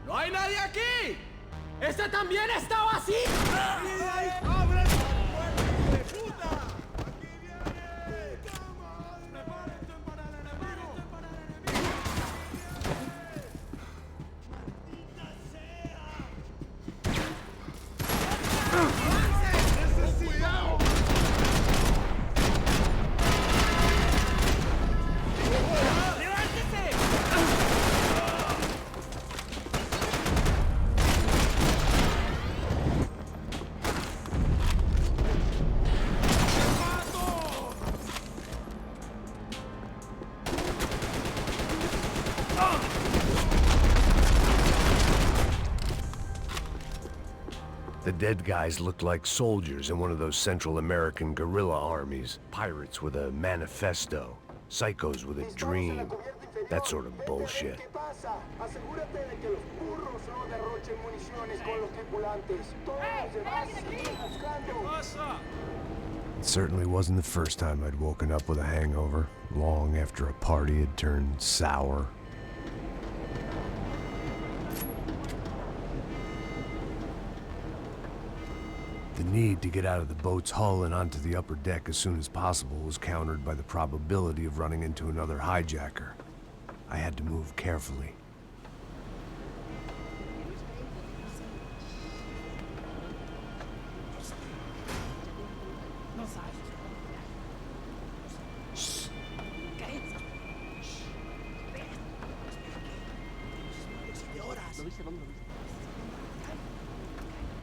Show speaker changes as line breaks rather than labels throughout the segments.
¡No hay nadie aquí! ¡Este también está vacío!
¡Abre la puerta, hijo de puta! ¡Aquí viene! ¡Prepárense para el enemigo! ¡Maldita sea! ¡Cuidado!
The dead guys looked like soldiers in one of those Central American guerrilla armies. Pirates with a manifesto. Psychos with a dream. That sort of bullshit. It certainly wasn't the first time I'd woken up with a hangover, long after a party had turned sour. The need to get out of the boat's hull and onto the upper deck as soon as possible was countered by the probability of running into another hijacker. I had to move carefully.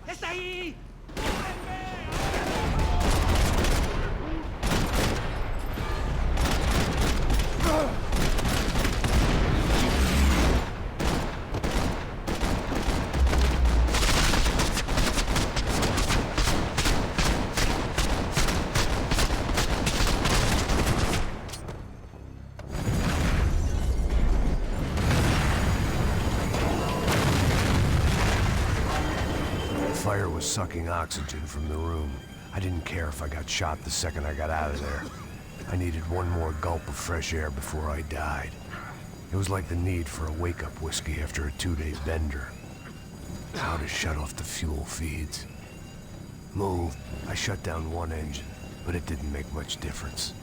¡Está ahí!
The fire was sucking oxygen from the room. I didn't care if I got shot the second I got out of there. I needed one more gulp of fresh air before I died. It was like the need for a wake-up whiskey after a 2-day bender. How to shut off the fuel feeds. Move. I shut down one engine, but it didn't make much difference.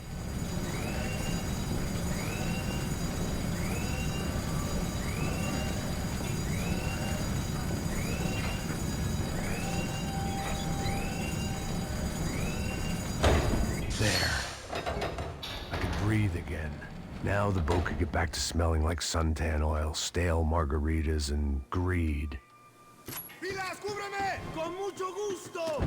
Breathe again. Now the boat could get back to smelling like suntan oil, stale margaritas, and greed.
¡Pilas, cúbreme! ¡Con mucho gusto!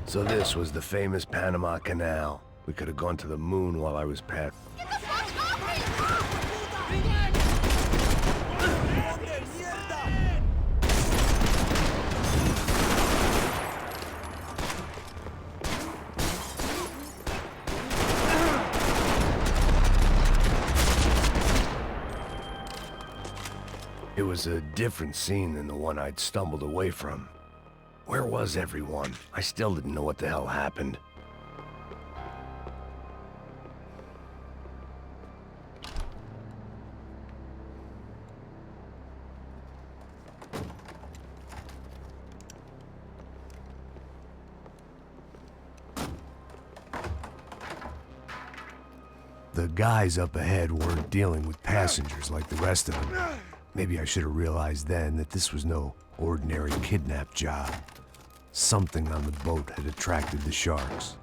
So this was the famous Panama Canal. We could have gone to the moon while I was past. It was a different scene than the one I'd stumbled away from. Where was everyone? I still didn't know what the hell happened. The guys up ahead weren't dealing with passengers like the rest of them. Maybe I should have realized then that this was no ordinary kidnap job. Something on the boat had attracted the sharks.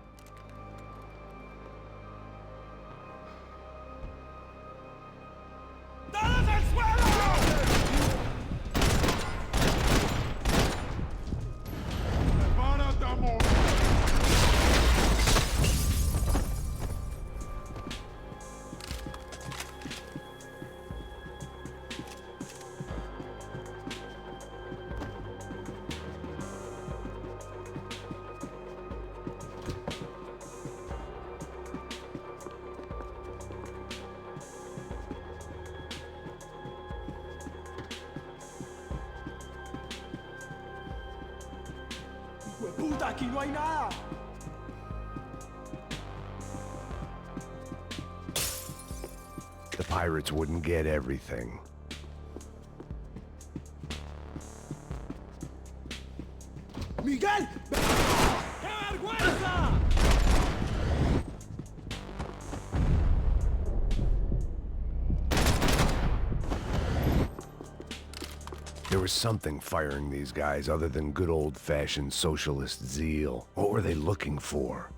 puta! ¡Aquí no hay nada!
The pirates wouldn't get everything.
¡Miguel! ¡Qué vergüenza!
There was something firing these guys other than good old-fashioned socialist zeal. What were they looking for?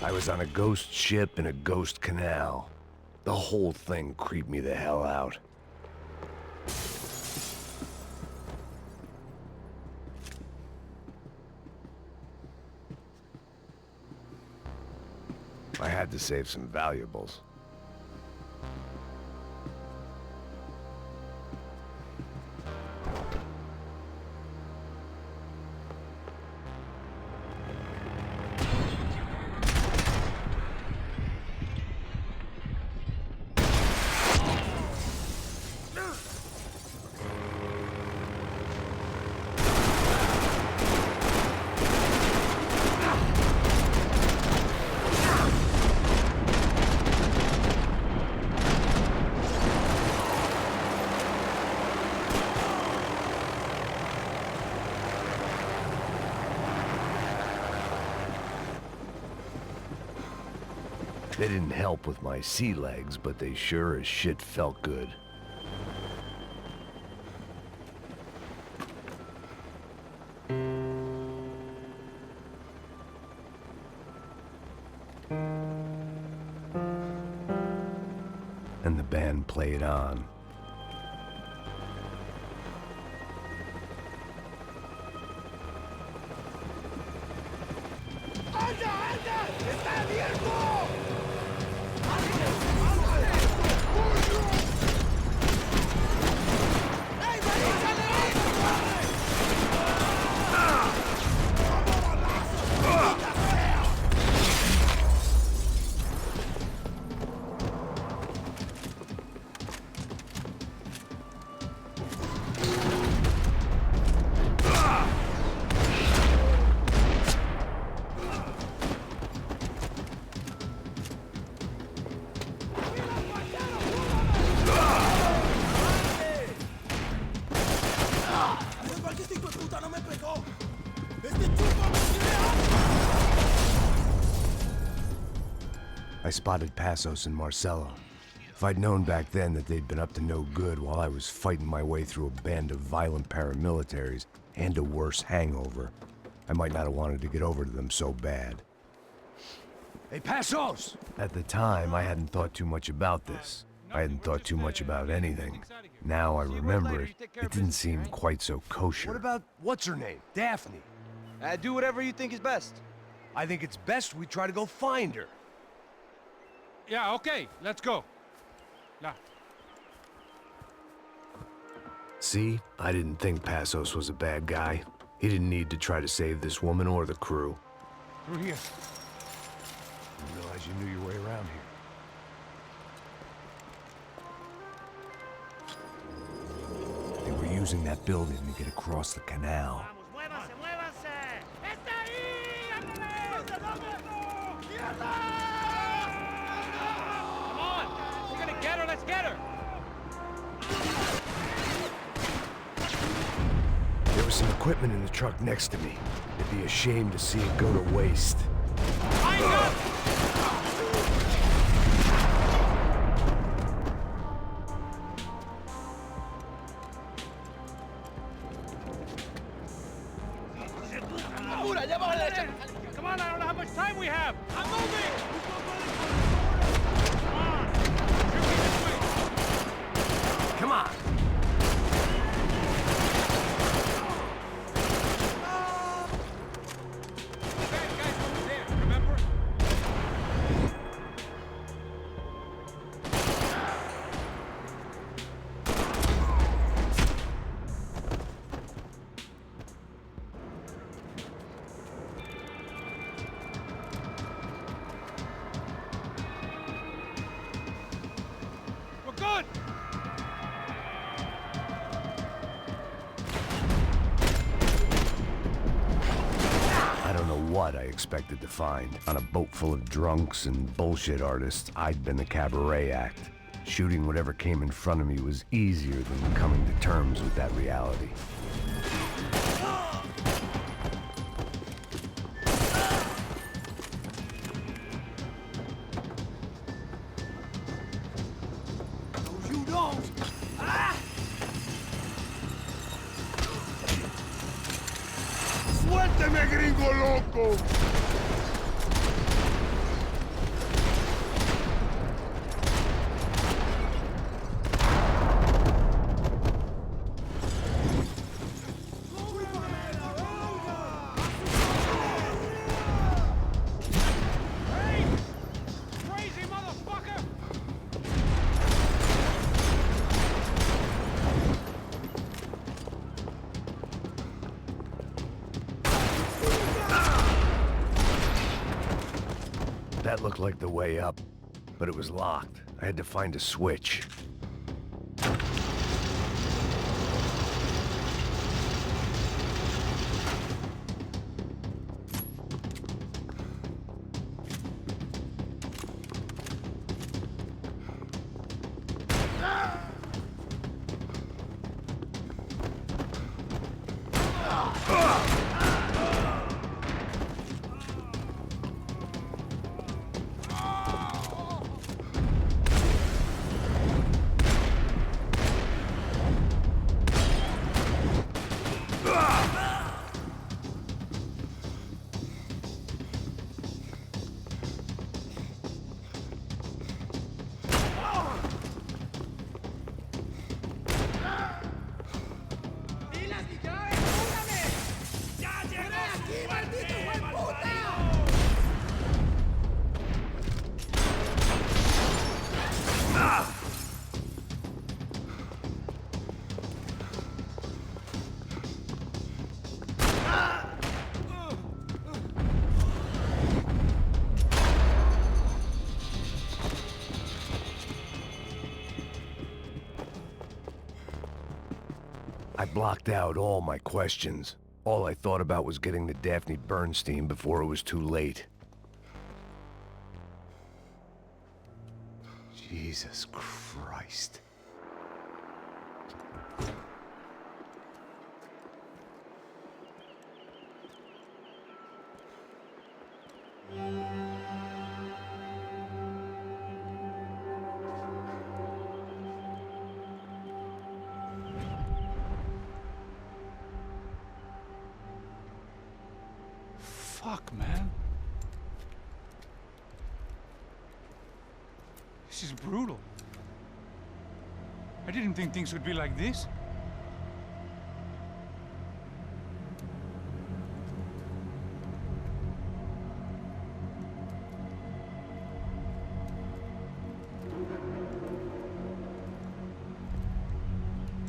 I was on a ghost ship in a ghost canal. The whole thing creeped me the hell out. I had to save some valuables. They didn't help with my sea legs, but they sure as shit felt good. And the band played on.
¡Anda, anda! ¡Está abierto!
I spotted Passos and Marcelo. If I'd known back then that they'd been up to no good while I was fighting my way through a band of violent paramilitaries and a worse hangover, I might not have wanted to get over to them so bad. Hey, Passos! At the time, I hadn't thought too much about this. I hadn't thought too much about anything. Now I remember it, it didn't seem quite so kosher.
What about, what's her name? Daphne?
Do whatever you think is best.
I think it's best we try to go find her.
Yeah, okay, let's go. Now.
See? I didn't think Passos was a bad guy. He didn't need to try to save this woman or the crew.
Through here.
Didn't realize you knew your way around here. They were using that building to get across the canal.
¡Muévanse, muévanse! ¡Está ahí!
Come on, we're gonna get her, let's get her!
There was some equipment in the truck next to me. It'd be a shame to see it go to waste. blood I expected to find. On a boat full of drunks and bullshit artists, I'd been the cabaret act. Shooting whatever came in front of me was easier than coming to terms with that reality.
You don't! ¡Suélteme, gringo loco!
That looked like the way up, but it was locked. I had to find a switch. I blocked out all my questions. All I thought about was getting to Daphne Bernstein before it was too late. Jesus Christ.
Fuck, man. This is brutal. I didn't think things would be like this.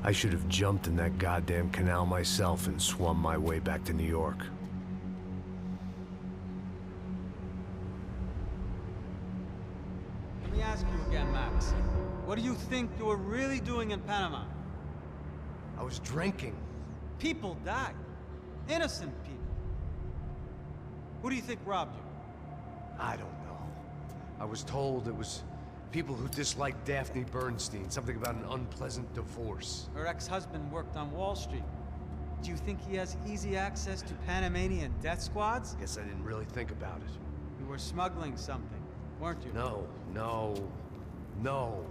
I should have jumped in that goddamn canal myself and swum my way back to New York.
Let me ask you again, Max. What do you think you were really doing in Panama?
I was drinking.
People died. Innocent people. Who do you think robbed you?
I don't know. I was told it was people who disliked Daphne Bernstein, something about an unpleasant divorce.
Her ex-husband worked on Wall Street. Do you think he has easy access to Panamanian death squads?
Guess I didn't really think about it.
You were smuggling something, weren't you?
No.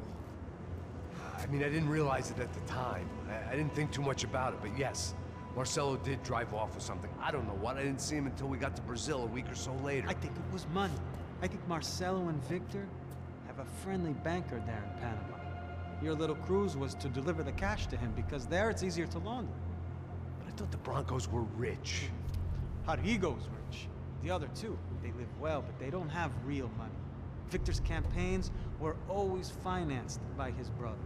I mean, I didn't realize it at the time. I didn't think too much about it, but yes, Marcelo did drive off with something. I don't know what. I didn't see him until we got to Brazil a week or so later.
I think it was money. I think Marcelo and Victor have a friendly banker there in Panama. Your little cruise was to deliver the cash to him because there it's easier to launder.
But I thought the Broncos were rich.
Rodrigo's rich. The other two, they live well, but they don't have real money. Victor's campaigns were always financed by his brother.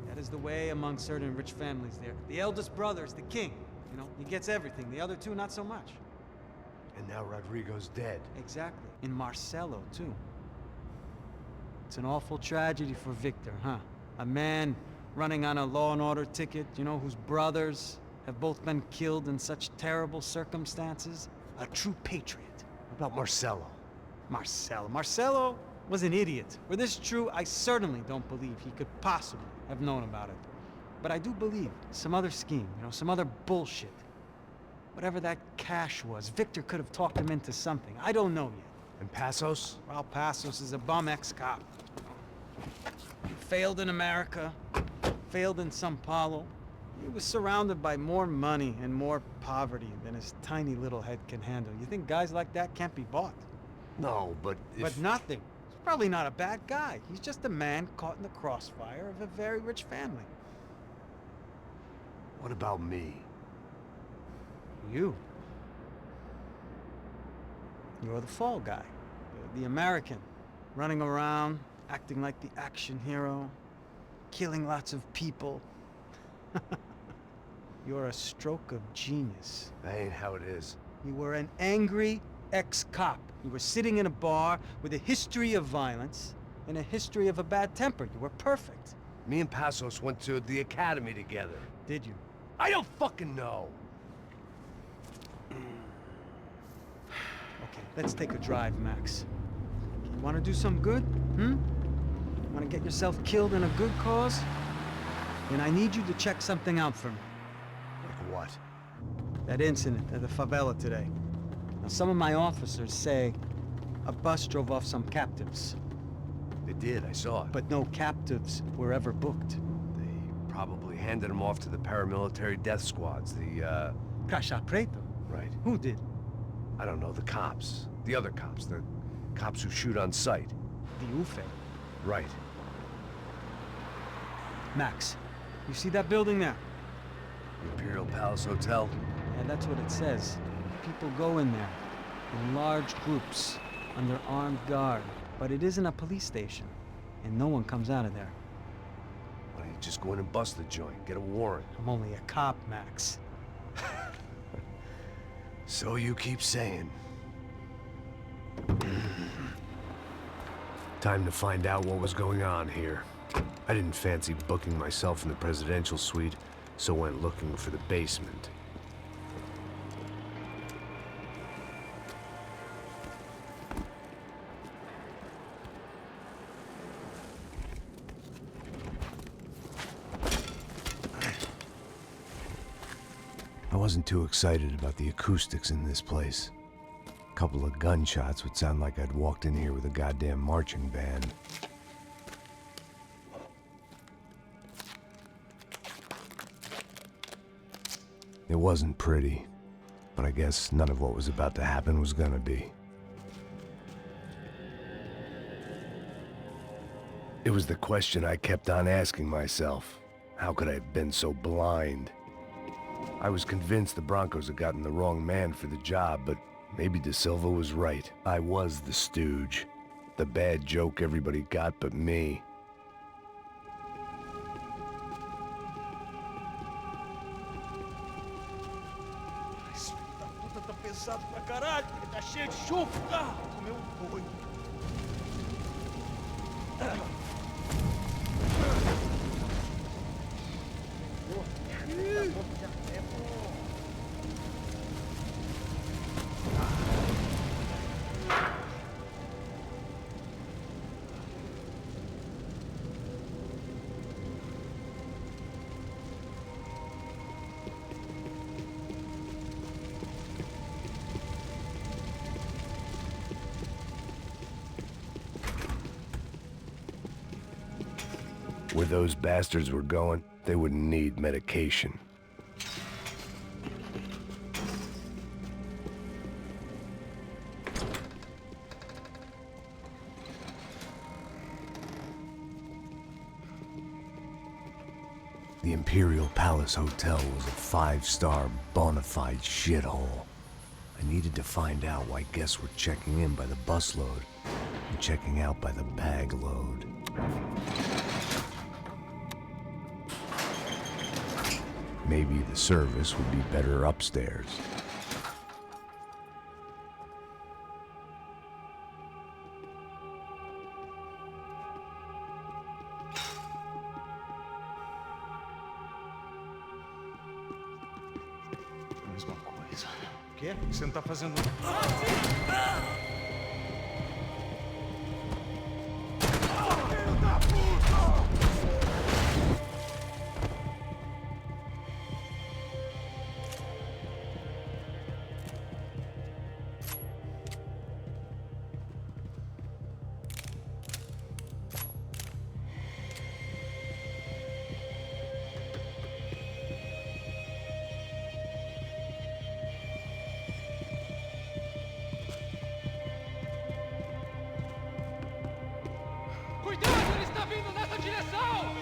That is the way among certain rich families there. The eldest brother is the king. You know, he gets everything. The other two, not so much.
And now Rodrigo's dead.
Exactly. And Marcelo, too. It's an awful tragedy for Victor, huh? A man running on a law and order ticket, you know, whose brothers have both been killed in such terrible circumstances. A true patriot.
What about Marcelo?
Marcelo was an idiot. Were this true, I certainly don't believe he could possibly have known about it. But I do believe some other scheme, some other bullshit. Whatever that cash was, Victor could have talked him into something. I don't know yet.
And Passos?
Well, Passos is a bum ex-cop. Failed in America, failed in Sao Paulo. He was surrounded by more money and more poverty than his tiny little head can handle. You think guys like that can't be bought?
No, but if...
But nothing. He's probably not a bad guy. He's just a man caught in the crossfire of a very rich family.
What about me?
You. You're the fall guy. The American. Running around, acting like the action hero. Killing lots of people. You're a stroke of genius.
That ain't how it is.
You were an angry ex-cop. You were sitting in a bar with a history of violence and a history of a bad temper. You were perfect.
Me and Passos went to the academy together.
Did you?
I don't fucking know.
Okay, let's take a drive, Max. You want to do some good? Want to get yourself killed in a good cause? Then I need you to check something out for me.
Like what?
That incident at the favela today. Now, some of my officers say a bus drove off some captives.
They did, I saw it.
But no captives were ever booked.
They probably handed them off to the paramilitary death squads, the,
Caixa Preto?
Right.
Who did?
I don't know, the cops. The other cops, the cops who shoot on sight.
The UFE.
Right.
Max, you see that building there?
Imperial Palace Hotel?
Yeah, that's what it says. People go in there, in large groups, under armed guard. But it isn't a police station, and no one comes out of there.
Why don't you just go in and bust the joint, get a warrant?
I'm only a cop, Max.
So you keep saying.
Time to find out what was going on here. I didn't fancy booking myself in the presidential suite, so went looking for the basement. I wasn't too excited about the acoustics in this place. A couple of gunshots would sound like I'd walked in here with a goddamn marching band. It wasn't pretty, but I guess none of what was about to happen was gonna be. It was the question I kept on asking myself. How could I have been so blind? I was convinced the Broncos had gotten the wrong man for the job, but maybe De Silva was right. I was the stooge. The bad joke everybody got but me.
Esse filho da puta tá pesado pra caralho, ele tá cheio de chufre. Ah, comeu um doido.
Where those bastards were going, they wouldn't need medication. The Imperial Palace Hotel was a five-star, bona fide shithole. I needed to find out why guests were checking in by the busload and checking out by the bag load. Maybe the service would be better upstairs.
Mesma coisa.
quê? O que você não tá fazendo?
Cuidado, ele está vindo nessa direção!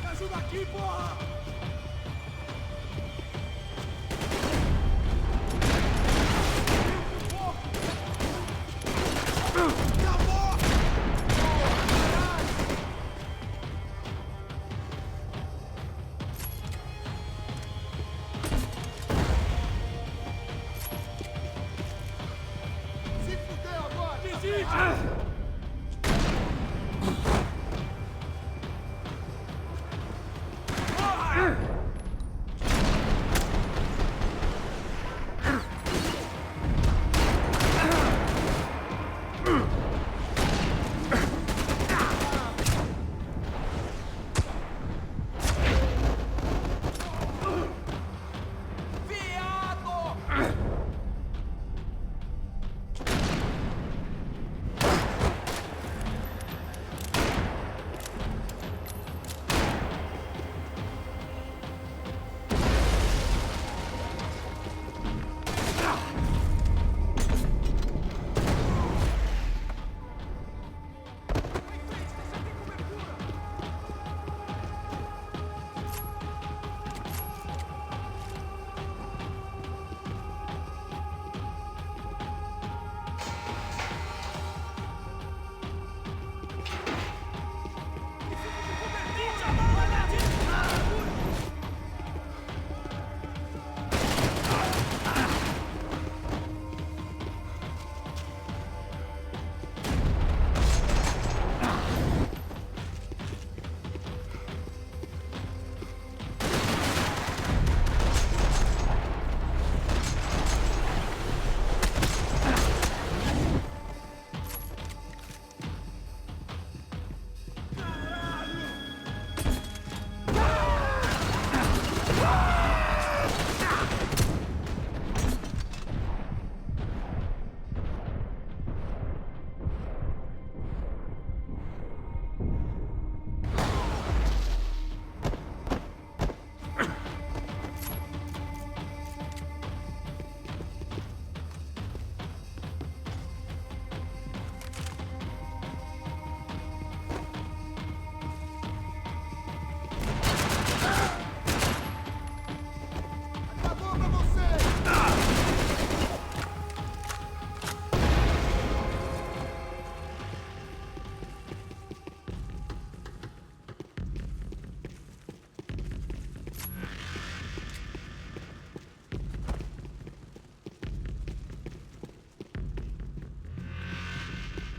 Me ajuda aqui, porra! Se fudeu agora! Desiste! Acabou pra você!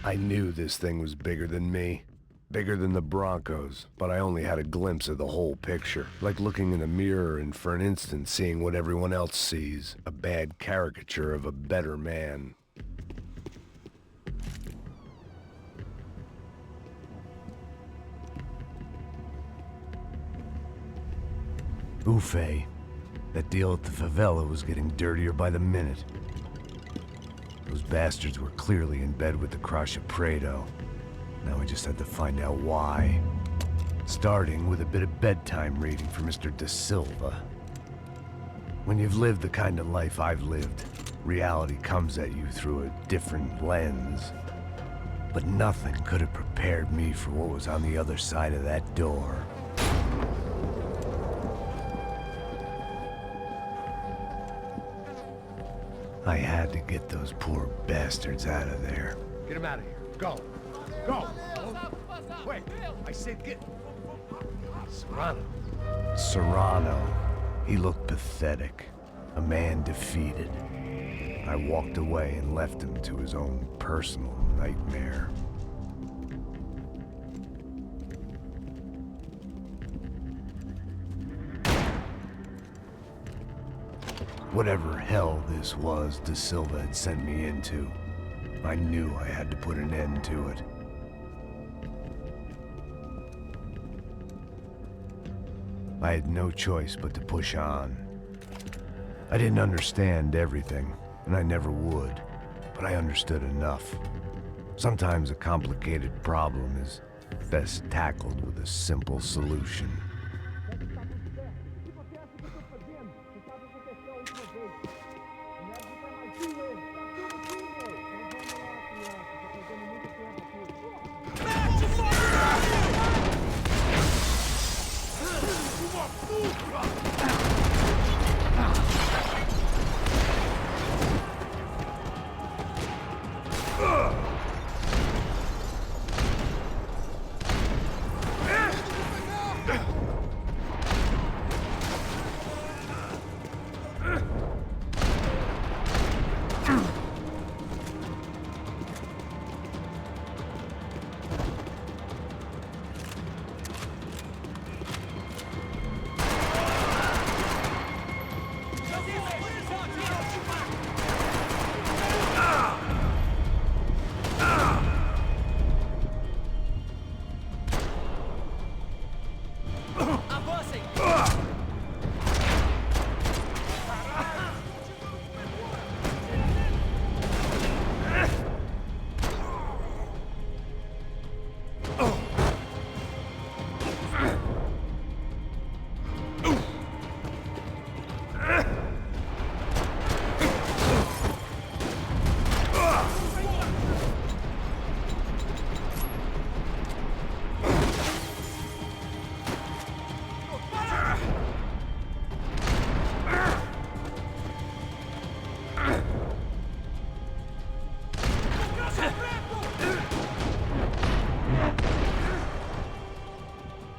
I knew this thing was bigger than me. Bigger than the Broncos, but I only had a glimpse of the whole picture. Like looking in a mirror and for an instant seeing what everyone else sees. A bad caricature of a better man. Buffet. That deal at the favela was getting dirtier by the minute. Those bastards were clearly in bed with the Crusher Prado. Now we just had to find out why. Starting with a bit of bedtime reading for Mr. Da Silva. When you've lived the kind of life I've lived, reality comes at you through a different lens. But nothing could have prepared me for what was on the other side of that door. I had to get those poor bastards out of there.
Get him out of here. Go. Go. Wait. I said get... Serrano.
Serrano. He looked pathetic. A man defeated. I walked away and left him to his own personal nightmare. Whatever hell this was De Silva had sent me into, I knew I had to put an end to it. I had no choice but to push on. I didn't understand everything, and I never would, but I understood enough. Sometimes a complicated problem is best tackled with a simple solution.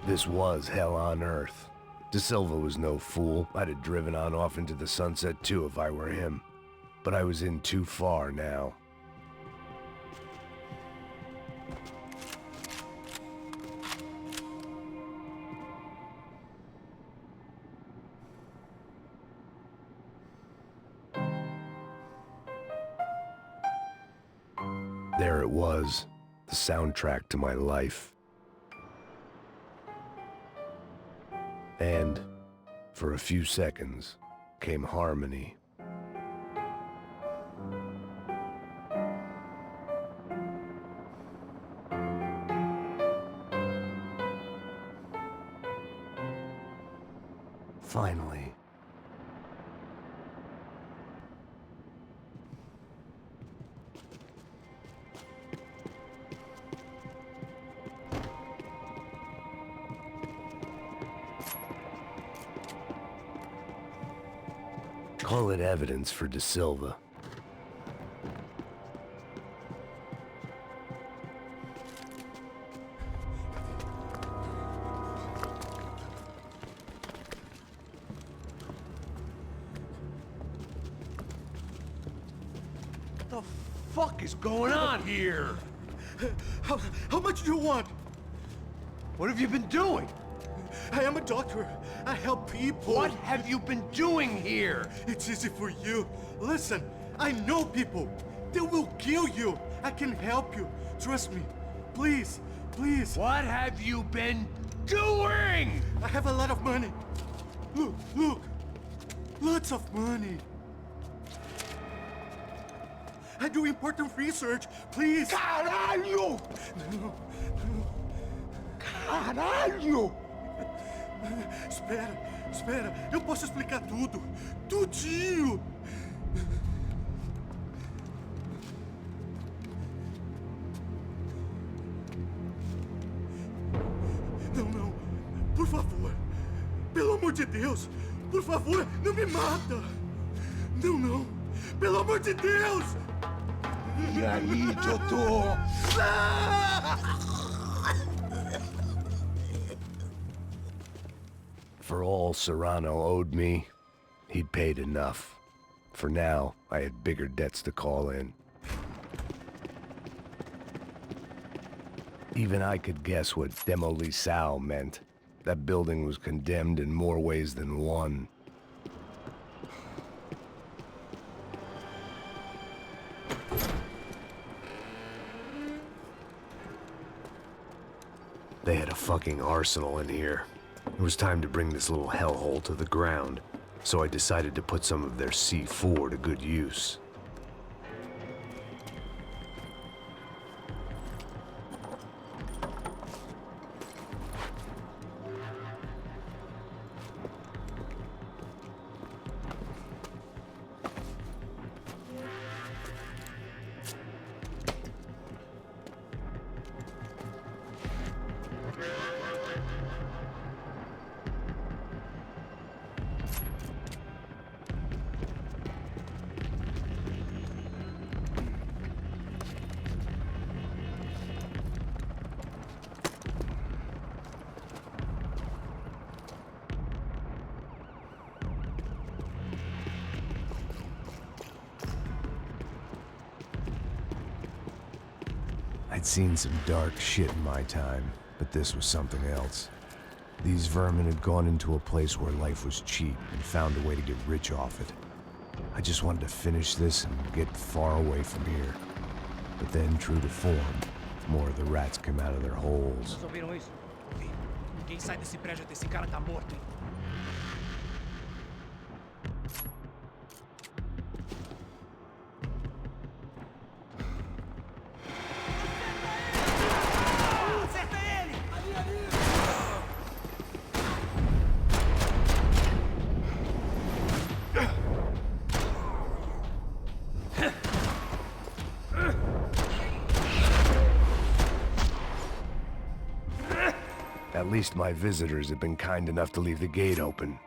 This was hell on earth. De Silva was no fool. I'd have driven on off into the sunset too if I were him. But I was in too far now. There it was, the soundtrack to my life. And, for a few seconds, came harmony. Finally. Call it evidence for De Silva.
What the fuck is going on here?
How much do you want?
What have you been doing?
I am a doctor. I help people.
What have you been doing here?
It's easy for you. Listen, I know people. They will kill you. I can help you. Trust me. Please, please.
What have you been doing?
I have a lot of money. Look, look. Lots of money. I do important research. Please.
Caralho!
No,
Caralho!
Espera, espera. Eu posso explicar tudo. Tudinho. Não, não. Por favor. Pelo amor de Deus. Por favor, não me mata. Não, não. Pelo amor de Deus.
E aí, doutor?
For all Serrano owed me, He'd paid enough. For now, I had bigger debts to call in. Even I could guess what demolissao meant. That building was condemned in more ways than one. They had a fucking arsenal in here. It was time to bring this little hellhole to the ground, so I decided to put some of their C4 to good use. I'd seen some dark shit in my time, but this was something else. These vermin had gone into a place where life was cheap and found a way to get rich off it. I just wanted to finish this and get far away from here. But then, true to form, more of the rats came out of their holes.
Vocês ouviram isso? Ouvi. Ninguém sai desse prédio até esse cara tá morto, hein?
At least my visitors had been kind enough to leave the gate open.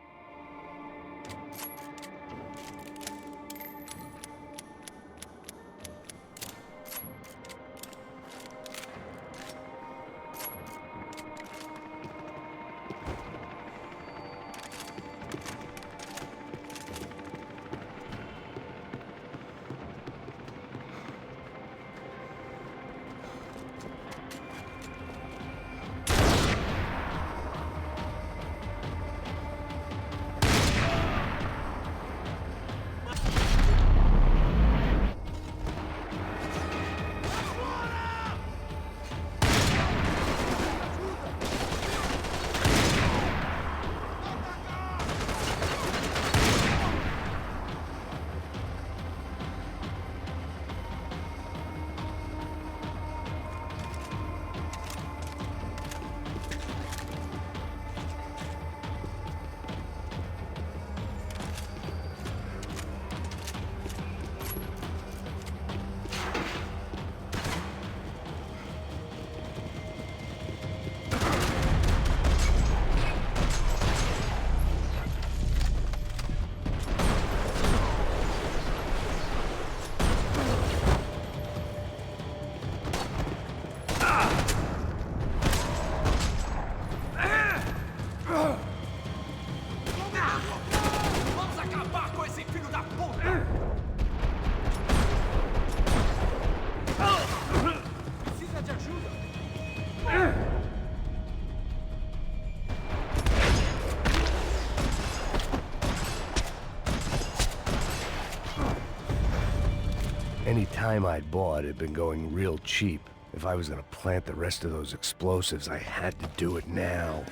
Any time I'd bought had been going real cheap. If I was gonna plant the rest of those explosives, I had to do it now.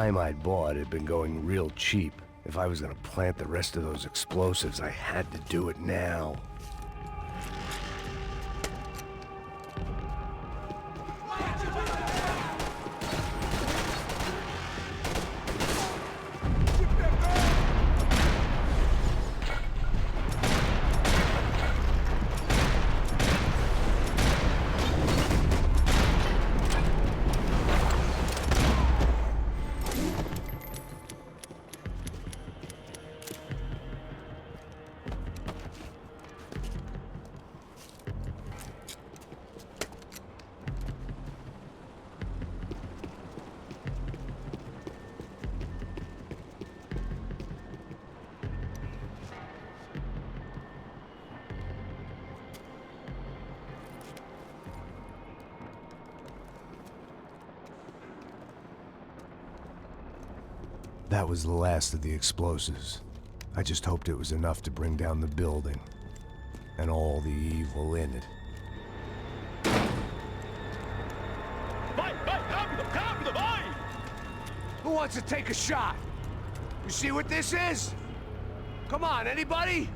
dime I'd bought had been going real cheap. If I was gonna plant the rest of those explosives, I had to do it now. That was the last of the explosives. I just hoped it was enough to bring down the building and all the evil in it.
Vai, rápido, rápido, vai!
Who wants to take a shot? You see what this is? Come on, anybody?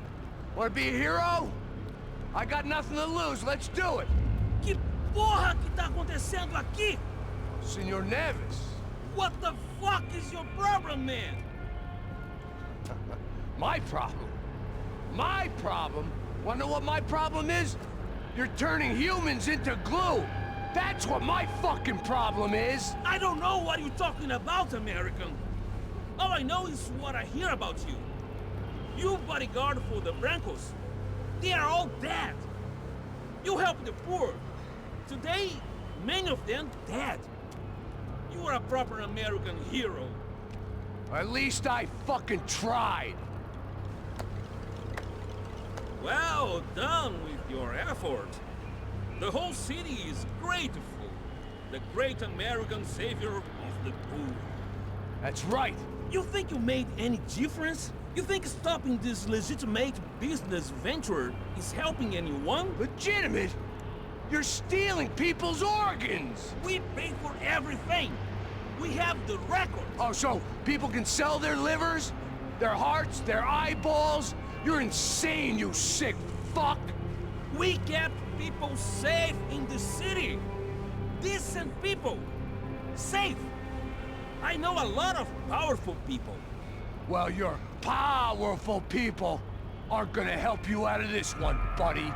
Want to be a hero? I got nothing to lose, let's do it!
Que porra que tá acontecendo aqui?
Senor Neves.
What the fuck is your problem, man?
My problem? My problem? Wanna know what my problem is? You're turning humans into glue! That's what my fucking problem is!
I don't know what you're talking about, American. All I know is what I hear about you. You bodyguard for the Brancos. They are all dead. You help the poor. Today, many of them dead. You are a proper American hero.
At least I fucking tried.
Well done with your effort. The whole city is grateful. The great American savior of the poor.
That's right.
You think you made any difference? You think stopping this legitimate business venture is helping anyone?
Legitimate? You're stealing people's organs!
We pay for everything. We have the record.
Oh, so people can sell their livers? Their hearts? Their eyeballs? You're insane, you sick fuck!
We kept people safe in the city. Decent people. Safe. I know a lot of powerful people.
Well, your powerful people aren't gonna help you out of this one, buddy.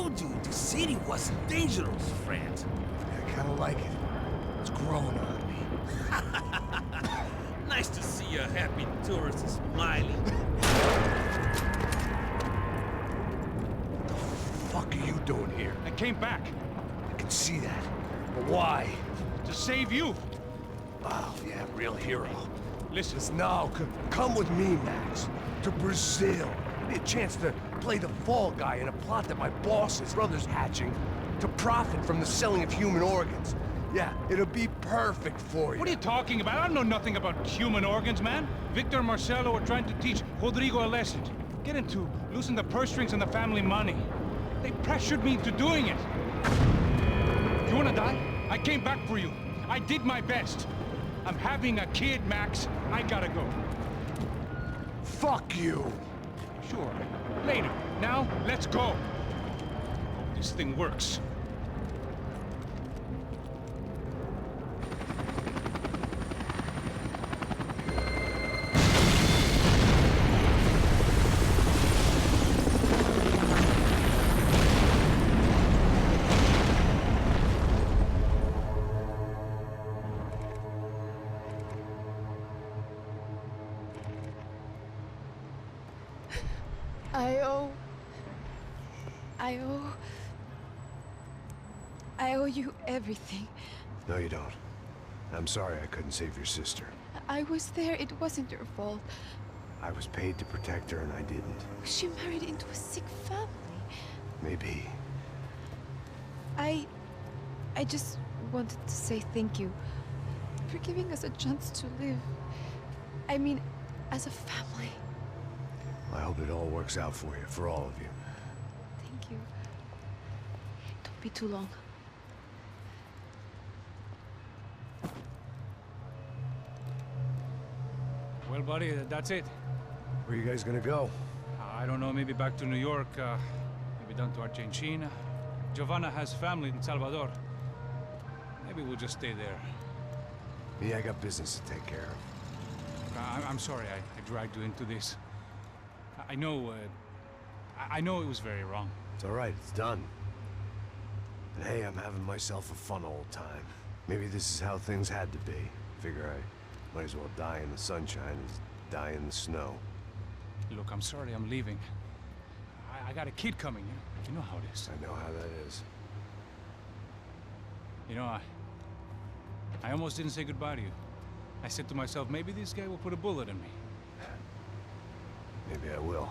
told you the city was dangerous, friend.
I kinda like it. It's growing on me.
Nice to see a happy tourist smiling.
What the fuck are you doing here?
I came back
I can see that. But why?
to save you.
Oh, yeah, real hero.
Listen,
No, come with me, Max. To Brazil. Be a chance to play the fall guy in a plot that my boss's brother's hatching to profit from the selling of human organs. Yeah, it'll be perfect for you.
what are you talking about? I know nothing about human organs, man. Victor and Marcelo are trying to teach Rodrigo a lesson. Get into losing the purse strings and the family money. They pressured me into doing it. You wanna die? I came back for you. I did my best. I'm having a kid, Max. I gotta go.
Fuck you.
Sure. Later. Now, let's go. Hope this thing works.
I owe you everything.
No, you don't. I'm sorry I couldn't save your sister.
I was there. It wasn't your fault.
I was paid to protect her and I didn't.
She married into a sick family.
Maybe.
I just wanted to say thank you for giving us a chance to live. I mean, as a family.
I hope it all works out for you, for all of you.
Thank you. Don't be too long.
Well, buddy, that's it.
Where are you guys gonna go?
I don't know, maybe back to New York, maybe down to Argentina. Giovanna has family in Salvador. Maybe we'll just stay there.
Me, I got business to take care of.
I'm sorry I dragged you into this. I know it was very wrong.
It's all right, it's done. And hey, I'm having myself a fun old time. Maybe this is how things had to be. Figure I might as well die in the sunshine as die in the snow.
Look, I'm sorry I'm leaving. I got a kid coming, you know how it is.
I know how that is.
You know, I almost didn't say goodbye to you. I said to myself, maybe this guy will put a bullet in me.
Maybe I will.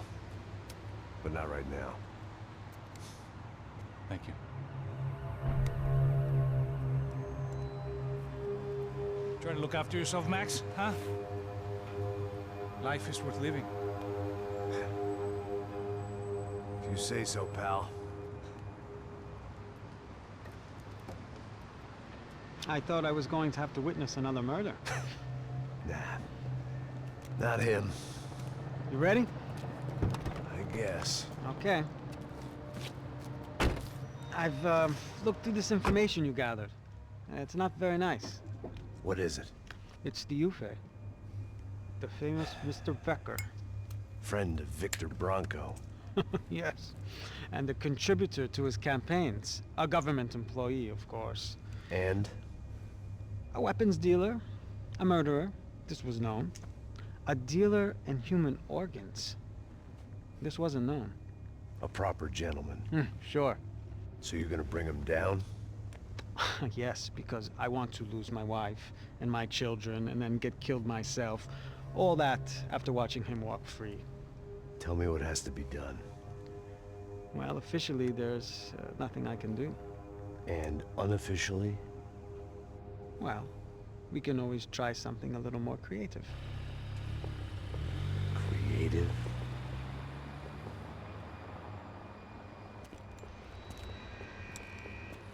But not right now.
Thank you. Try to look after yourself, Max, huh? Life is worth living.
If you say so, pal.
I thought I was going to have to witness another murder.
Nah. Not him.
You ready?
I guess.
Okay. I've looked through this information you gathered. It's not very nice.
What is it?
It's the UFE. The famous Mr. Becker.
Friend of Victor Bronco.
Yes. And a contributor to his campaigns. A government employee, of course.
And?
A weapons dealer. A murderer. This was known. A dealer in human organs. This wasn't known.
A proper gentleman.
Sure.
So you're gonna bring him down?
Yes, because I want to lose my wife and my children and then get killed myself. All that after watching him walk free.
Tell me what has to be done.
Well, officially there's nothing I can do.
And unofficially?
Well, we can always try something a little more creative.
Creative?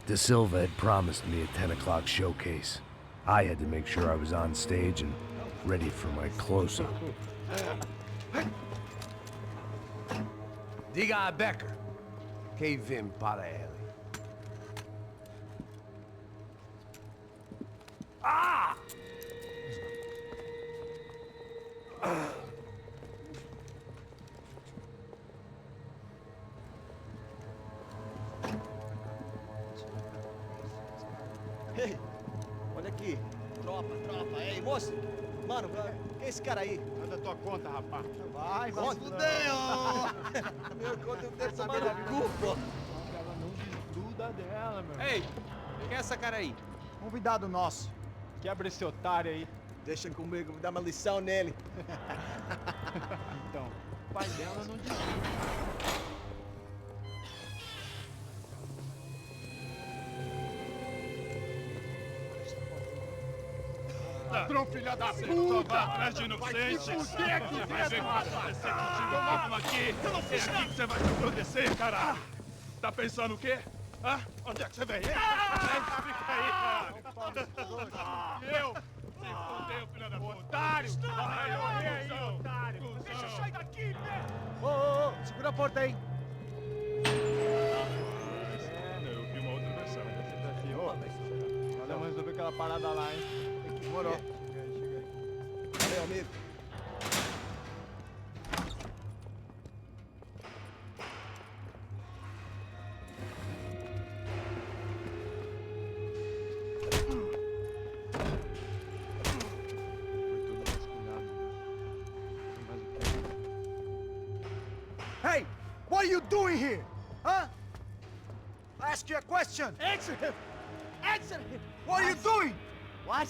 De Silva had promised me a 10 o'clock showcase. I had to make sure I was on stage and ready for my close-up. Diga Becker. Que vim para ele. Ah!
Tropa. Ei, moço. Mano, quem é esse cara aí?
Manda tua conta, rapaz.
Vai, fudeu! Meu conta eu devo tomar no cu, pô.
Ela não desgruda dela, meu.
Ei, quem é essa cara aí?
Convidado nosso. Quebra esse otário aí.
Deixa comigo, vou dar uma lição nele.
Então, o pai dela não desgruda. Ladrão, filha da puta!
Vai atrás de inocente! Vai ver o que vai acontecer contigo mesmo aqui! É aqui que você vai se acontecer, caralho! Tá pensando o quê? Hã? Onde é que você vem? Fica aí, caralho! Eu? Se fodeu, filha da puta! Otário! Vai morrer aí, otário! Deixa eu sair daqui, né?
Ô, segura a porta aí.
Eu vi uma outra versão.
Vamos resolver aquela parada lá, hein?
Demorou.
Chega aí.
Valeu, amigo.
Hey! What are you doing here? Huh? I ask you a question. Answer him! Answer him! What are you doing?
What?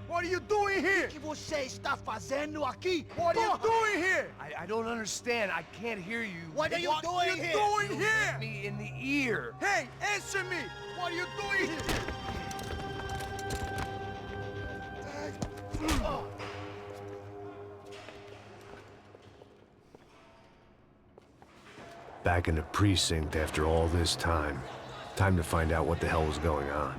What are you doing here?
O que você está fazendo aqui?
What are you doing here?
I don't understand. I can't hear you.
What are you doing here?
Doing here?
Me in the ear.
Hey, answer me! What are you doing here?
Back in the precinct after all this time. Time to find out what the hell was going on.